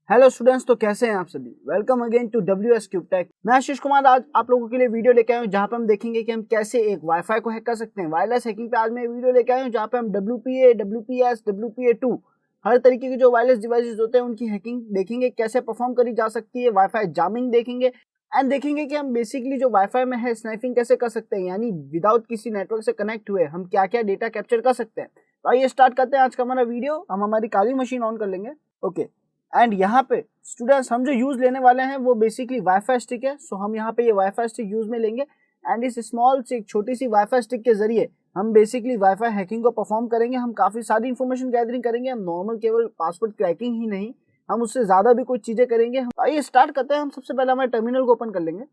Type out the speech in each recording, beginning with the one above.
Hello students, तो कैसे हैं आप सभी। Welcome again to WS cube tech. मैं आशीष कुमार आज आप लोगों के लिए वीडियो लेके आया हूँ जहाँ पे हम देखेंगे कि हम कैसे एक वाईफाई को हैक कर सकते हैं। वायरलेस हैकिंग पे आज मैं वीडियो लेके आया हूँ जहाँ पे हम WPA, WPS, WPA2 हर तरीके के जो वायरलेस डिवाइसेस होते हैं उनकी हैकिंग देखेंगे, कैसे परफॉर्म करी जा सकती है। वाईफाई जामिंग देखेंगे एंड देखेंगे कि हम बेसिकली जो वाईफाई में है स्नाइपिंग कैसे कर सकते हैं, यानी विदाउट किसी नेटवर्क से कनेक्ट हुए हम क्या क्या डेटा कैप्चर कर सकते हैं। तो आइए स्टार्ट करते हैं आज का हमारा वीडियो। हम हमारी काली मशीन ऑन कर लेंगे। ओके, एंड यहाँ पे स्टूडेंट्स हम जो यूज लेने वाले हैं वो बेसिकली वाईफाई स्टिक है। सो हम यहाँ पे ये वाईफाई स्टिक यूज में लेंगे एंड इस स्मॉल से छोटी सी वाईफाई स्टिक के जरिए हम बेसिकली वाईफाई हैकिंग को परफॉर्म करेंगे। हम काफी सारी इंफॉर्मेशन गैदरिंग करेंगे। हम नॉर्मल केवल पासवर्ड क्रैकिंग ही नहीं, हम उससे ज्यादा भी कुछ चीजें करेंगे। आइए स्टार्ट करते हैं। हम सबसे पहले हमारे टर्मिनल को ओपन कर लेंगे।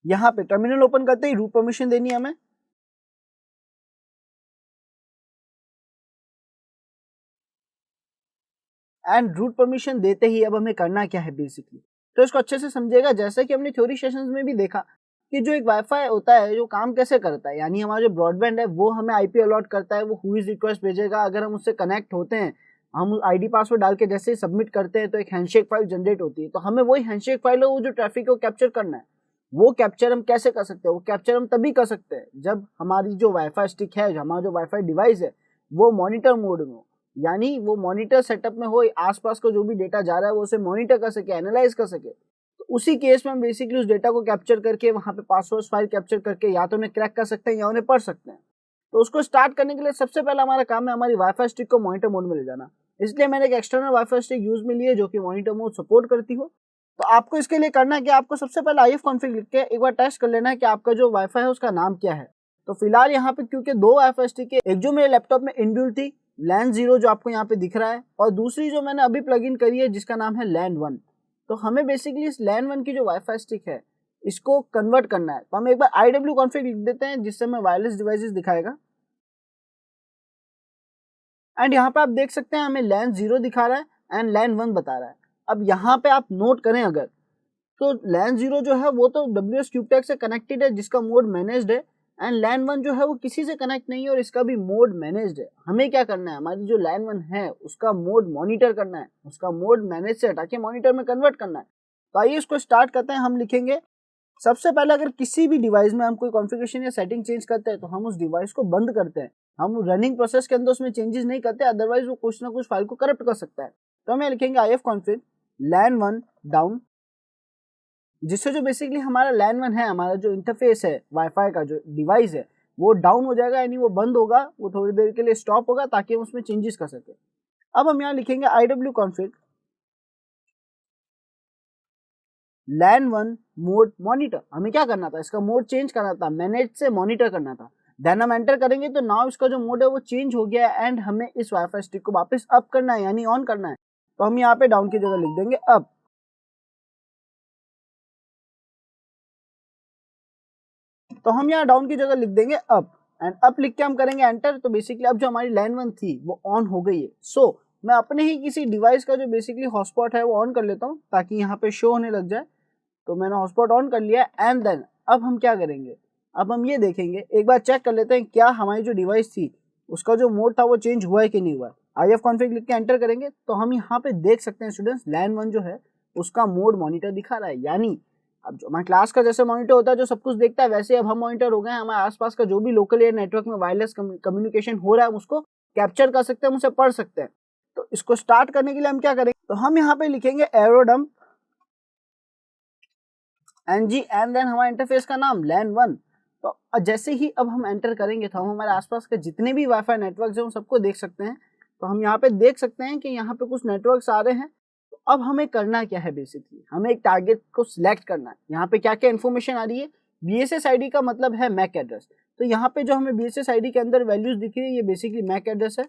यहाँ पे टर्मिनल ओपन करते ही रूट परमिशन देनी है हमें। एंड रूट परमिशन देते ही अब हमें करना क्या है बेसिकली, तो इसको अच्छे से समझिएगा। जैसे कि हमने थ्योरी सेशंस में भी देखा कि जो एक वाईफाई होता है जो काम कैसे करता है, यानी हमारा जो ब्रॉडबैंड है वो हमें आईपी अलॉट करता है, वो हुईज रिक्वेस्ट भेजेगा। अगर हम उससे कनेक्ट होते हैं, हम आईडी पासवर्ड डाल के जैसे ही सबमिट करते हैं तो एक हैंडशेक फाइल जनरेट होती है। तो हमें वही हैंडशेक फाइल है वो जो ट्रैफिक को कैप्चर करना है। वो कैप्चर हम कैसे कर सकते हैं? वो कैप्चर हम तभी कर सकते हैं जब हमारी जो वाईफाई स्टिक है, हमारा जो वाईफाई डिवाइस है वो मॉनिटर मोड में हो, यानी वो मॉनिटर सेटअप में हो, आसपास का जो भी डेटा जा रहा है वो उसे मॉनिटर कर सके, एनालाइज कर सके। तो उसी केस में हम बेसिकली उस डेटा को कैप्चर करके वहां पे पासवर्ड फाइल कैप्चर करके या तो उन्हें क्रैक कर सकते हैं या उन्हें पढ़ सकते हैं। तो उसको स्टार्ट करने के लिए सबसे पहला हमारा काम है हमारी वाईफाई स्टिक को मॉनिटर मोड में ले जाना। इसलिए मैंने एक एक्सटर्नल वाईफाई स्टिक यूज में ली है जो कि मॉनिटर मोड सपोर्ट करती हो। तो आपको इसके लिए करना है कि आपको सबसे पहले IF कॉन्फ़िग लिख के एक बार टेस्ट कर लेना है कि आपका जो वाईफाई है उसका नाम क्या है। तो फिलहाल यहाँ पे क्योंकि दो वाईफाई स्टिक है, एक जो मेरे लैपटॉप में इनबिल्ट थी LAN 0 जो आपको यहाँ पे दिख रहा है, और दूसरी जो मैंने अभी प्लग इन करी है जिसका नाम है LAN 1। तो हमें बेसिकली इस LAN 1 की जो वाईफाई स्टिक है इसको कन्वर्ट करना है। तो हम एक बार IW कॉन्फ़िग लिख देते हैं जिससे हमें वायरलेस डिवाइसेस दिखाएगा। एंड यहाँ पे आप देख सकते हैं हमें LAN 0 दिखा रहा है एंड LAN 1 बता रहा है। अब यहाँ पे आप नोट करें अगर, तो LAN 0 जो है वो तो WS क्यूबटेक से कनेक्टेड है जिसका मोड मैनेज्ड है, एंड LAN 1 जो है वो किसी से कनेक्ट नहीं है और इसका भी मोड मैनेज्ड है। हमें क्या करना है, हमारी जो LAN 1 है उसका मोड मॉनिटर करना है, उसका मोड मैनेज से हटा के मॉनिटर में कन्वर्ट करना है। तो आइए इसको स्टार्ट करते हैं। हम लिखेंगे सबसे पहले अगर किसी भी डिवाइस में हम कोई कॉन्फ़िगरेशन या सेटिंग चेंज करते हैं तो हम उस डिवाइस को बंद करते हैं। हम रनिंग प्रोसेस के अंदर उसमें चेंजेस नहीं करते, अदरवाइज वो कुछ ना कुछ फाइल को करप्ट कर सकता है। तो हमें लिखेंगे IF कॉन्फ़िग LAN 1 डाउन, जिससे जो बेसिकली हमारा LAN 1 है, हमारा जो इंटरफेस है वाईफाई का जो डिवाइस है वो डाउन हो जाएगा, यानी वो बंद होगा, वो थोड़ी देर के लिए स्टॉप होगा ताकि हम उसमें चेंजेस कर सके। अब हम यहाँ लिखेंगे IW config LAN 1 mode monitor. हमें क्या करना था, इसका मोड चेंज करना था, मैनेज से मॉनिटर करना था। देन हम एंटर करेंगे तो नाउ इसका जो मोड है वो चेंज हो गया है एंड हमें इस वाईफाई स्टिक को वापस अप करना है, यानी ऑन करना है। तो हम यहाँ पे डाउन की जगह लिख देंगे अप। तो हम यहाँ डाउन की जगह लिख देंगे अप एंड अप लिख के हम करेंगे एंटर। तो बेसिकली अब जो हमारी LAN 1 थी वो ऑन हो गई है। सो मैं अपने ही किसी डिवाइस का जो बेसिकली हॉटस्पॉट है वो ऑन कर लेता हूँ ताकि यहाँ पे शो होने लग जाए। तो मैंने हॉटस्पॉट ऑन कर लिया एंड देन अब हम क्या करेंगे, अब हम ये देखेंगे, एक बार चेक कर लेते हैं क्या हमारी जो डिवाइस थी उसका जो मोड था वो चेंज हुआ है कि नहीं हुआ है। IF कॉन्फ़िग लिख के एंटर करेंगे तो हम यहाँ पे देख सकते हैं स्टूडेंट्स LAN 1 जो है उसका मोड मॉनिटर दिखा रहा है। यानी अब जो हमारे क्लास का जैसे मॉनिटर होता है जो सब कुछ देखता है, वैसे अब हम मॉनिटर हो गए हैं। हमारे आसपास का जो भी लोकल एयर नेटवर्क में वायरलेस कम्युनिकेशन हो रहा है हम उसको कैप्चर कर सकते हैं, हम उसे पढ़ सकते हैं। तो इसको स्टार्ट करने के लिए हम क्या करेंगे, तो हम यहाँ पे लिखेंगे एरोडम्प NG एंड देन हमारे इंटरफेस का नाम LAN 1। तो जैसे ही अब हम एंटर करेंगे तो हम हमारे आसपास के जितने भी वाईफाई नेटवर्क हैं उन सबको देख सकते हैं। तो हम यहाँ पे देख सकते हैं कि यहाँ पे कुछ नेटवर्क्स आ रहे हैं। तो अब हमें करना क्या है, बेसिकली हमें एक टारगेट को सिलेक्ट करना है। यहाँ पे क्या क्या इन्फॉर्मेशन आ रही है, BSS ID का मतलब है मैक एड्रेस। तो यहाँ पे जो हमें BSS ID के अंदर वैल्यूज दिख रही है ये बेसिकली मैक एड्रेस है,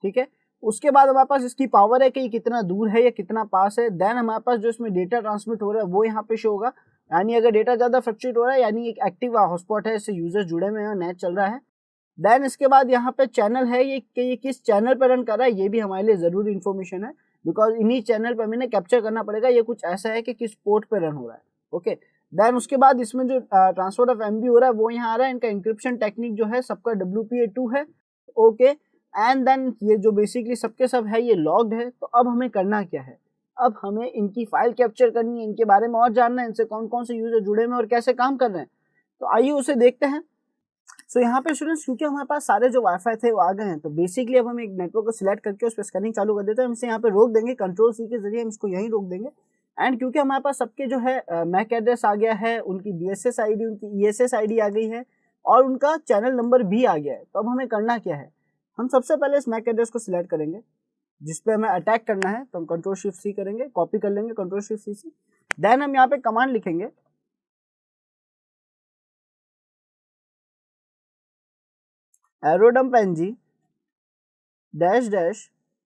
ठीक है। उसके बाद हमारे पास इसकी पावर है कि ये कितना दूर है या कितना पास है। देन हमारे पास जो इसमें डेटा ट्रांसमिट हो रहा है वो यहाँ पे शो होगा, यानी अगर डेटा ज्यादा फ्लक्चुएट हो रहा है यानी एक एक्टिव हॉटस्पॉट है, इससे यूजर जुड़े हुए हैं, नेट चल रहा है। देन इसके बाद यहाँ पे चैनल है, ये कि ये किस चैनल पर रन कर रहा है, ये भी हमारे लिए जरूरी इन्फॉर्मेशन है, बिकॉज इन्हीं चैनल पर हमें कैप्चर करना पड़ेगा ये कुछ ऐसा है कि किस पोर्ट पे रन हो रहा है। ओके, देन उसके बाद इसमें जो ट्रांसपोर्ट ऑफ MB हो रहा है वो यहाँ आ रहा है। इनका इंक्रिप्शन टेक्निक जो है सबका WPA2 है। ओके, एंड देन ये जो बेसिकली सबके सब है ये लॉग्ड है। तो अब हमें करना क्या है, अब हमें इनकी फाइल कैप्चर करनी है, इनके बारे में और जानना है, इनसे कौन कौन से यूजर जुड़े हुए हैं और कैसे काम कर रहे हैं। तो आइए उसे देखते हैं। सो यहाँ पे स्टूडेंट्स क्योंकि हमारे पास सारे जो वाईफाई थे वो आ गए हैं, तो बेसिकली अब हम एक नेटवर्क को सिलेक्ट करके उस पर स्कैनिंग चालू कर देते हैं। हम इसे यहाँ पे रोक देंगे, कंट्रोल सी के जरिए हम इसको यहीं रोक देंगे। एंड क्योंकि हमारे पास सबके जो है मैक एड्रेस आ गया है, उनकी BSS ID, उनकी ESS ID आ गई है और उनका चैनल नंबर भी आ गया है। तो अब हमें करना क्या है, हम सबसे पहले इस मैक एड्रेस को सिलेक्ट करेंगे जिसपे हमें अटैक करना है। तो हम Ctrl+Shift+C करेंगे, कॉपी कर लेंगे Ctrl+Shift+C से। देन हम यहाँ पे कमांड लिखेंगे -ng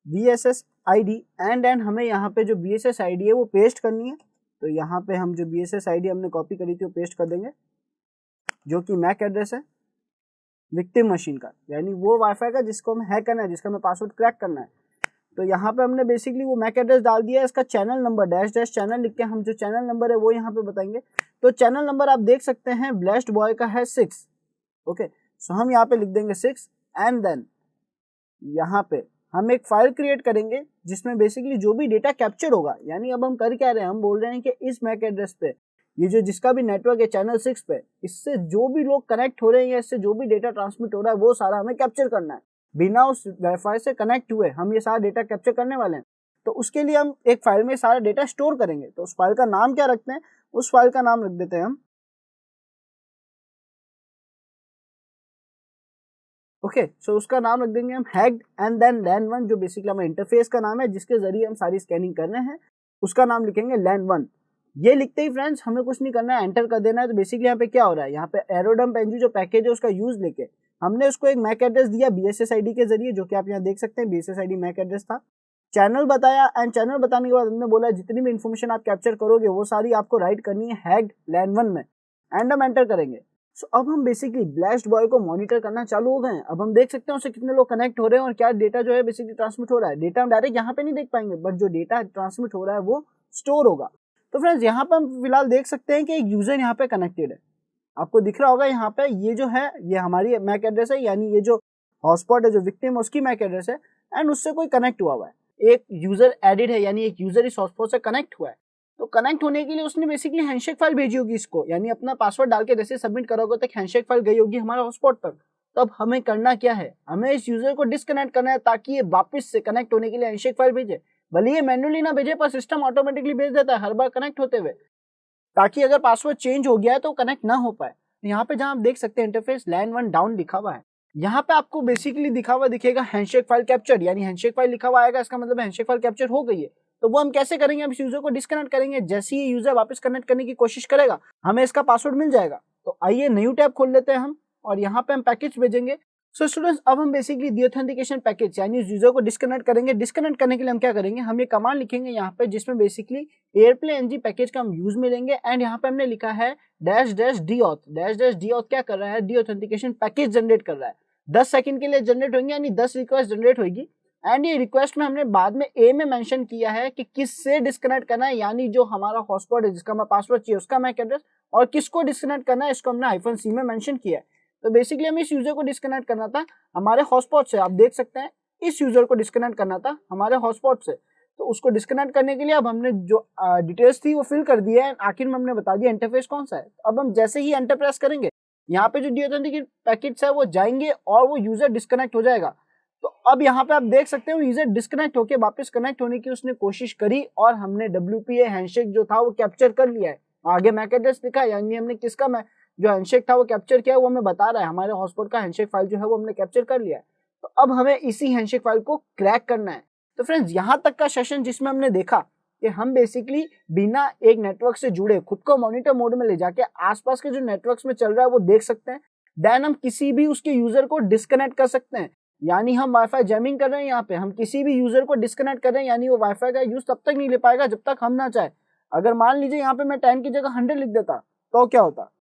-BSS ID एंड हमें यहाँ पे जो BSS ID है वो पेस्ट करनी है। तो यहाँ पे हम जो BSS ID हमने कॉपी करी थी वो पेस्ट कर देंगे, जो कि मैक एड्रेस है विक्टिम मशीन का, यानी वो वाईफाई का जिसको हमें हैक करना है, जिसका हमें पासवर्ड क्रैक करना है। तो यहाँ पे हमने बेसिकली वो मैक एड्रेस डाल दिया है। इसका चैनल नंबर -- चैनल लिख के हम जो चैनल नंबर है वो यहाँ पे बताएंगे। तो चैनल नंबर आप देख सकते हैं ब्लेस्ड बॉय का है 6। ओके, सो हम यहाँ पे लिख देंगे 6 एंड देन यहाँ पे हम एक फाइल क्रिएट करेंगे जिसमें बेसिकली जो भी डेटा कैप्चर होगा, यानी अब हम कर क्या रहे हैं, हम बोल रहे हैं कि इस मैक एड्रेस पे ये जो जिसका भी नेटवर्क है चैनल 6 पे, इससे जो भी लोग कनेक्ट हो रहे हैं या इससे जो भी डेटा ट्रांसमिट हो रहा है वो सारा हमें कैप्चर करना है। बिना उस वाईफाई से कनेक्ट हुए हम ये सारा डेटा कैप्चर करने वाले हैं। तो उसके लिए हम एक फाइल में सारा डेटा स्टोर करेंगे। तो उस फाइल का नाम क्या रखते हैं, उस फाइल का नाम रख देते हैं हम ओके। सो उसका नाम रख देंगे हम हैक्ड एंड देन LAN1, जो बेसिकली हमारे इंटरफेस का नाम है जिसके जरिए हम सारी स्कैनिंग कर रहे हैं, उसका नाम लिखेंगे LAN1। ये लिखते ही फ्रेंड्स हमें कुछ नहीं करना है, एंटर कर देना है। तो बेसिकली यहाँ पे क्या हो रहा है, यहाँ पे AeroDump-ng जो पैकेज है उसका यूज लेके हमने उसको एक मैक एड्रेस दिया BSS ID के जरिए, जो कि आप यहाँ देख सकते हैं BSS ID मैक एड्रेस था। चैनल बताया एंड चैनल बताने के बाद हमने बोला जितनी भी इन्फॉर्मेशन आप कैप्चर करोगे वो सारी आपको राइट करनी है हैक्ड LAN1 में, एंड हम एंटर करेंगे। सो अब हम बेसिकली ब्लेस्ड बॉय को मॉनिटर करना चालू हो गए हैं। अब हम देख सकते हैं उससे कितने लोग कनेक्ट हो रहे हैं और क्या डेटा जो है बेसिकली ट्रांसमिट हो रहा है। डेटा हम डायरेक्ट यहाँ पे नहीं देख पाएंगे, बट जो डेटा ट्रांसमिट हो रहा है वो स्टोर होगा। तो फ्रेंड्स यहाँ पे हम फिलहाल देख सकते हैं कि एक यूजर यहाँ पे कनेक्टेड है, आपको दिख रहा होगा यहाँ पे, ये जो है ये हमारी मैक एड्रेस है, यानी ये जो हॉटस्पॉट है जो विक्टिम है उसकी मैक एड्रेस है एंड उससे कोई कनेक्ट हुआ है, एक यूजर एडिड है, यानी एक यूजर इस हॉटस्पॉट से कनेक्ट हुआ है। तो कनेक्ट होने के लिए उसने बेसिकली हैंडशेक फाइल भेजी होगी इसको, यानी अपना पासवर्ड डाल के जैसे सबमिट करोगे तो हैंडशेक फाइल गई होगी हमारे हॉटस्पॉट पर। तो अब हमें करना क्या है, हमें इस यूजर को डिस्कनेक्ट करना है ताकि ये वापस से कनेक्ट होने के लिए हैंडशेक फाइल भेजे। भले ये मैन्युअली ना भेजे पर सिस्टम ऑटोमेटिकली भेज देता है हर बार कनेक्ट होते हुए, ताकि अगर पासवर्ड चेंज हो गया है तो कनेक्ट ना हो पाए। यहाँ पे जहाँ आप देख सकते हैं इंटरफेस LAN1 डाउन लिखा हुआ है, यहाँ पे आपको बेसिकली दिखा हुआ दिखेगा हैंडशेक फाइल कैप्चर, यानी हैंडशेक फाइल लिखा हुआ आएगा, इसका मतलब हैंडशेक फाइल कैप्चर हो गई है। तो वो हम कैसे करेंगे, हम इस यूजर को डिस्कनेक्ट करेंगे, जैसे ही यूजर वापस कनेक्ट करने की कोशिश करेगा हमें इसका पासवर्ड मिल जाएगा। तो आइए न्यू टैब खोल लेते हैं हम और यहाँ पे हम पैकेज भेजेंगे। सो स्टूडेंट्स अब हम बेसिकली डीऑथेंटिकेशन पैकेज यानी इस यूजर को डिस्कनेक्ट करेंगे। डिस्कनेक्ट करने के लिए हम क्या करेंगे, हम ये कमांड लिखेंगे यहाँ पे जिसमें बेसिकली AirPlay-ng पैकेज का हम यूज में लेंगे एंड यहाँ पे हमने लिखा है -deauth क्या कर रहा है, डीऑथेंटिकेशन पैकेज जनरेट कर रहा है। 10 सेकंड के लिए जनरेट होंगे, यानी 10 रिक्वेस्ट जनरेट होगी एंड ये रिक्वेस्ट में हमने बाद में ए में मेंशन किया है कि किससे डिस्कनेक्ट करना है, यानी जो हमारा हॉटस्पॉट है जिसका हमें पासवर्ड चाहिए उसका मैक एड्रेस, और किसको डिस्कनेक्ट करना है इसको हमने -c में मेंशन किया है। तो बेसिकली हमें इस यूजर को डिस्कनेक्ट करना था हमारे हॉटस्पॉट से, आप देख सकते हैं इस यूजर को डिस्कनेक्ट करना था हमारे हॉटस्पॉट से। तो उसको डिस्कनेक्ट करने के लिए अब हमने जो डिटेल्स थी वो फिल कर दिया है, आखिर में हमने बता दिया इंटरफेस कौन सा है। अब हम जैसे ही एंटर प्रेस करेंगे यहाँ पे जो डीऑथेंटिकेशन पैकेज है वो जाएंगे और वो यूजर डिस्कनेक्ट हो जाएगा। तो अब यहाँ पे आप देख सकते हैं वो यूजर डिस्कनेक्ट होकर वापस कनेक्ट होने की उसने कोशिश करी और हमने WPA हैंडशेक जो था वो कैप्चर कर लिया है। आगे मैक एड्रेस लिखा है, यानी हमने किसका जो हैंडशेक था वो कैप्चर किया है, वो हमें बता रहा है हमारे हॉटस्पॉट का हैंडशेक फाइल जो है वो हमने कैप्चर कर लिया है। तो अब हमें इसी हैंडशेक फाइल को क्रैक करना है। तो फ्रेंड्स यहाँ तक का सेशन जिसमें हमने देखा कि हम बेसिकली बिना एक नेटवर्क से जुड़े खुद को मॉनिटर मोड में ले जाके आसपास के जो नेटवर्क्स में चल रहा है वो देख सकते हैं। देन हम किसी भी उसके यूजर को डिस्कनेक्ट कर सकते हैं, यानी हम वाईफाई जैमिंग कर रहे हैं, यहाँ पे हम किसी भी यूजर को डिस्कनेक्ट कर रहे हैं, यानी वो वाईफाई का यूज तब तक नहीं ले पाएगा जब तक हम ना चाहे। अगर मान लीजिए यहाँ पे मैं 10 की जगह 100 लिख देता तो क्या होता,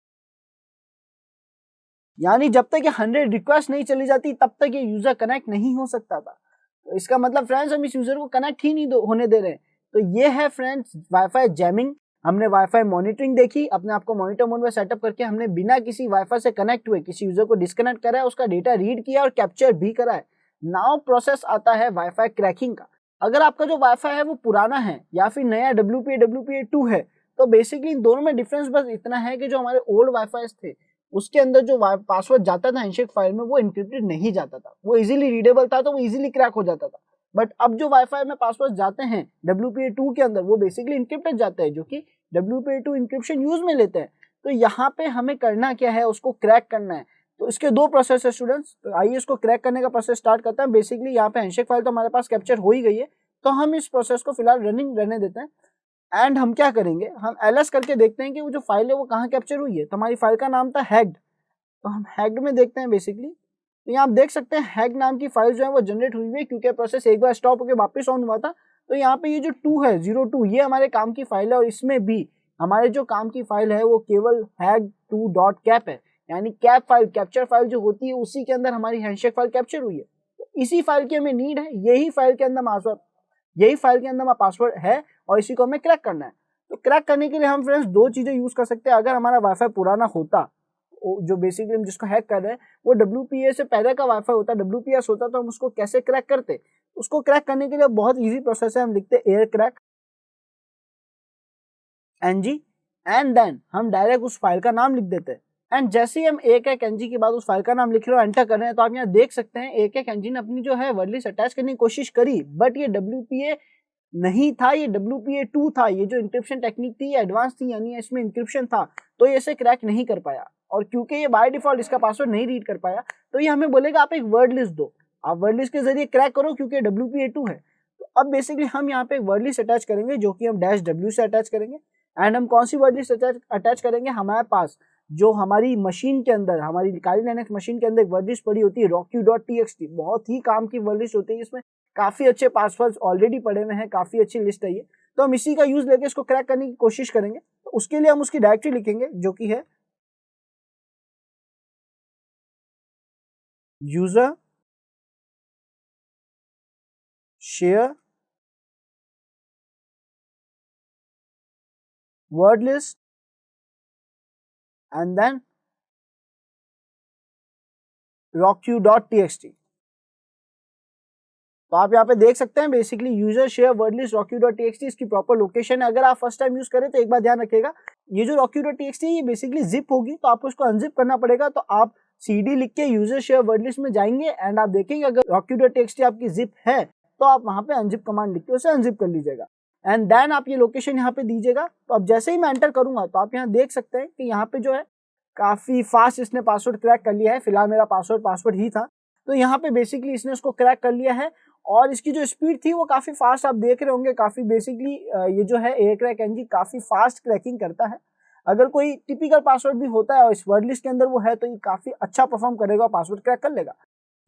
यानी जब तक ये 100 रिक्वेस्ट नहीं चली जाती तब तक ये यूजर कनेक्ट नहीं हो सकता था। तो इसका मतलब फ्रेंड्स हम इस यूजर को कनेक्ट ही नहीं होने दे रहे हैं। तो ये है फ्रेंड्स वाईफाई जैमिंग। हमने वाईफाई मॉनिटरिंग देखी, अपने आप को मॉनिटर मोड में सेटअप करके हमने बिना किसी वाईफाई से कनेक्ट हुए किसी यूजर को डिस्कनेक्ट करा है, उसका डेटा रीड किया और कैप्चर भी करा है। नाउ प्रोसेस आता है वाईफाई क्रैकिंग का। अगर आपका जो वाईफाई है वो पुराना है या फिर नया WPA2 है, तो बेसिकली इन दोनों में डिफरेंस बस इतना है कि जो हमारे ओल्ड वाईफाई थे उसके अंदर जो पासवर्ड जाता था हैंडशेक फाइल में वो इंक्रिप्टेड नहीं जाता था, वो इजीली रीडेबल था, तो वो इजीली क्रैक हो जाता था। बट अब जो वाईफाई में पासवर्ड जाते हैं WPA2 के अंदर वो बेसिकली इंक्रिप्टेड जाते हैं, जो कि WPA2 इंक्रिप्शन यूज में लेते हैं। तो यहाँ पे हमें करना क्या है, उसको क्रैक करना है। तो इसके दो प्रोसेस है स्टूडेंट्स, तो आइए इसको क्रैक करने का प्रोसेस स्टार्ट करते हैं। बेसिकली यहाँ पे हैंडशेक फाइल तो हमारे पास कैप्चर हो ही गई है, तो हम इस प्रोसेस को फिलहाल रनिंग रहने देते हैं। एंड हम क्या करेंगे, हम ls करके देखते हैं कि वो जो फाइल है वो कहाँ कैप्चर हुई है। तो हमारी फाइल का नाम था हैग्ड, तो हम हैग्ड में देखते हैं बेसिकली। तो यहाँ आप देख सकते हैं हैग्ड नाम की फाइल जो है वो जनरेट हुई है, क्योंकि प्रोसेस एक बार स्टॉप होकर वापस ऑन हुआ था। तो यहाँ पे ये जो 2 है 02 ये हमारे काम की फाइल है, और इसमें भी हमारे जो काम की फाइल है वो केवल hag2.cap है, यानी कैप फाइल, कैप्चर फाइल जो होती है उसी के अंदर हमारी हैंडशेक फाइल कैप्चर हुई है। तो इसी फाइल की हमें नीड है, यही फाइल के अंदर पासवर्ड है और इसी को हमें क्रैक करना है। तो क्रैक करने के लिए हम फ्रेंड्स दो चीजें यूज कर सकते हैं। अगर हमारा वाईफाई पुराना होता, जो बेसिकली हम जिसको हैक कर रहे हैं वो WPA से पहले का वाईफाई होता, WPS होता, तो हम उसको कैसे क्रैक करते। उसको क्रैक करने के लिए बहुत इजी प्रोसेस है, हम लिखते हैं air crack ng and then हम डायरेक्ट उस फाइल का नाम लिख देते हैं। एंड जैसे ही हम एक ng के बाद उस फाइल का नाम लिख रहे हो, एंटर कर रहे हैं, तो आप यहाँ देख सकते हैं एक ng ने अपनी जो है वर्ड लिस्ट अटैच करने की कोशिश करी, बट ये WPA नहीं था, ये WPA2 था। ये जो इंक्रिप्शन टेक्निक थी ये एडवांस थी, यानी इसमें इंक्रिप्शन था, तो ये इसे क्रैक नहीं कर पाया। और क्योंकि ये बाय डिफॉल्ट इसका पासवर्ड नहीं रीड कर पाया, तो ये हमें बोलेगा आप एक वर्ड लिस्ट दो, आप वर्ड लिस्ट के जरिए क्रैक करो, क्योंकि WPA2 है। तो अब बेसिकली हम यहाँ पे एक वर्ड लिस्ट अटैच करेंगे, जो कि हम -w से अटैच करेंगे। एंड हम कौन सी वर्ड लिस्ट अटैच करेंगे, हमारे पास जो हमारी मशीन के अंदर, हमारी काली लाइनेक्स मशीन के अंदर एक वर्ड लिस्ट पड़ी होती है rocku.txt, बहुत ही काम की वर्ड लिस्ट होती है, इसमें काफी अच्छे पासवर्ड्स ऑलरेडी पड़े हुए हैं, काफी अच्छी लिस्ट है ये। तो हम इसी का यूज लेके इसको क्रैक करने की कोशिश करेंगे। तो उसके लिए हम उसकी डायरेक्टरी लिखेंगे, जो कि है user share word list and then rocku.txt। तो आप यहाँ पे देख सकते हैं basically user share word list rocku.txt इसकी प्रॉपर लोकेशन है। अगर आप फर्स्ट टाइम यूज करें तो एक बार ध्यान रखिएगा, ये जो rocku.txt ये बेसिकली जिप होगी, तो आपको इसको अनजिप करना पड़ेगा। तो आप cd लिख के यूजर शेयर वर्ड लिस्ट में जाएंगे एंड आप देखेंगे अगर rocku.txt आपकी जिप है तो आप वहां पे अनजिप कमांड लिख के उसे अनजिप कर लीजिएगा। एंड देन आप ये लोकेशन यहाँ पे दीजिएगा। तो अब जैसे ही मैं एंटर करूंगा तो आप यहाँ देख सकते हैं कि यहाँ पे जो है काफी फास्ट इसने पासवर्ड क्रैक कर लिया है। फिलहाल मेरा पासवर्ड ही था, तो यहाँ पे बेसिकली इसने उसको क्रैक कर लिया है। और इसकी जो स्पीड थी वो काफी फास्ट आप देख रहे होंगे, काफी बेसिकली ये जो है एयर क्रैक ng काफी फास्ट क्रैकिंग करता है। अगर कोई टिपिकल पासवर्ड भी होता है और इस वर्ड लिस्ट के अंदर वो है तो ये काफी अच्छा परफॉर्म करेगा और पासवर्ड क्रैक कर लेगा।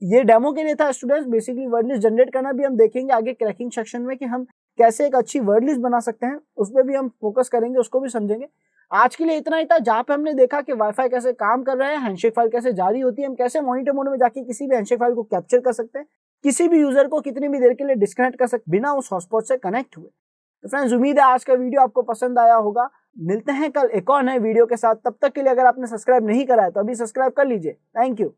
ये डेमो के लिए था students, basically word list generate करना भी हम देखेंगे आगे क्रैकिंग सेक्शन में कि हम कैसे एक अच्छी वर्ड लिस्ट बना सकते हैं, उस पर भी हम फोकस करेंगे, उसको भी समझेंगे। आज के लिए इतना ही था, जहां पे हमने देखा कि वाईफाई कैसे काम कर रहा है, हैंडशेक फाइल कैसे जारी होती है, हम कैसे मॉनिटर मोड में जाके किसी भी हैंडशेक फाइल को कैप्चर कर सकते हैं, किसी भी यूजर को कितनी भी देर के लिए डिस्कनेक्ट कर सकते बिना उस हॉटस्पॉट से कनेक्ट हुए। तो फ्रेंड्स उम्मीद है आज का वीडियो आपको पसंद आया होगा। मिलते हैं कल एक और नए वीडियो के साथ, तब तक के लिए अगर आपने सब्सक्राइब नहीं करा है तो अभी सब्सक्राइब कर लीजिए। Thank you.